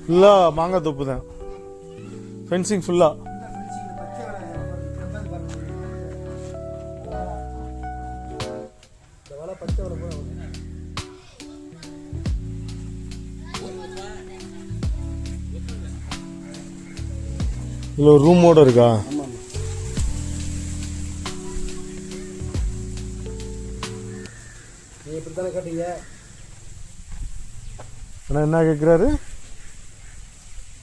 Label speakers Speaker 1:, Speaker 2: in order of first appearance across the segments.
Speaker 1: ஃபுல்லாக மாங்காய் தோப்பு தான், ஃபென்சிங் ஃபுல்லாக. இதில் ஒரு ரூமோட இருக்கா?
Speaker 2: இப்படித்தானே கேட்டீங்க.
Speaker 1: ஆனால் என்ன கேட்குறாரு?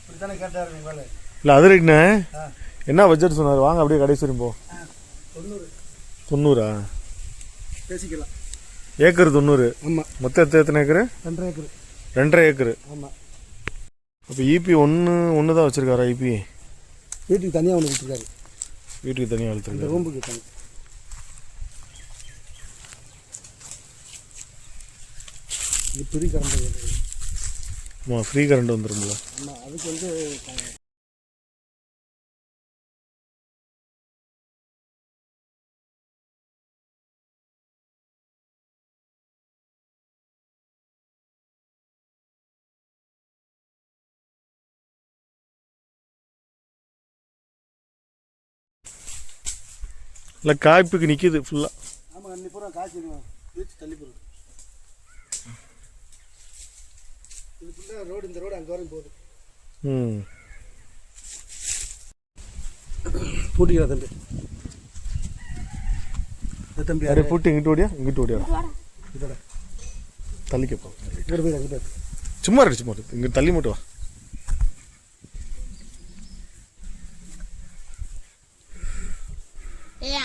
Speaker 2: இப்படித்தானே கேட்டாரு நீங்கள்.
Speaker 1: இல்லை அது இருக்குண்ணே. என்ன பட்ஜெட் சொன்னார்? வாங்க அப்படியே கடைசி வரையும் போ. 90.
Speaker 2: பேசிக்கலாம்.
Speaker 1: ஏக்கர் 90.
Speaker 2: ஆமாம்.
Speaker 1: மொத்தம் எத்தனை ஏக்கரு?
Speaker 2: 2.5 ஏக்கர்.
Speaker 1: 2.5 ஏக்கரு.
Speaker 2: ஆமாம்.
Speaker 1: அப்போ இபி ஒன்று தான் வச்சுருக்காரா? இபி
Speaker 2: வீட்டுக்கு தனியாக ஒன்று கொடுத்துருக்காரு.
Speaker 1: வீட்டுக்கு தனியாக வளர்த்துருக்காரு.
Speaker 2: ரூமுக்கு தனி. இது ஃப்ரீ கரண்ட்.
Speaker 1: ஆமாம், ஃப்ரீ கரண்ட் வந்துடும்ல.
Speaker 2: ஆமாம், அதுக்கு வந்து
Speaker 1: இல்லை காய்ப்புக்கு நிற்கிது ஃபுல்லாக.
Speaker 2: ஆமாம், அன்னி பூரா காய்ச்சி வீச்சு தள்ளி போடுது. இது ஃபுல்லாக ரோடு, இந்த ரோடு அங்கே வரையும் போகுது. பூட்டிக்கிறா தம்பி. தம்பி
Speaker 1: யாரே பூட்டி இங்கிட்டு ஓடியா? இங்கிட்டு ஓடியா?
Speaker 2: இதோட
Speaker 1: தள்ளிக்கப்போ.
Speaker 2: இங்கிட்ட போய் அங்கிட்ட
Speaker 1: சும்மா இருக்கு, சும்மா இருக்கு. இங்கே தள்ளி மட்டும் வா.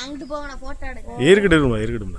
Speaker 3: அங்கிட்டு போங்க, நான் போட்டோ எடுக்கிறேன்.
Speaker 1: இருக்கட்டும் இருக்கட்டும்.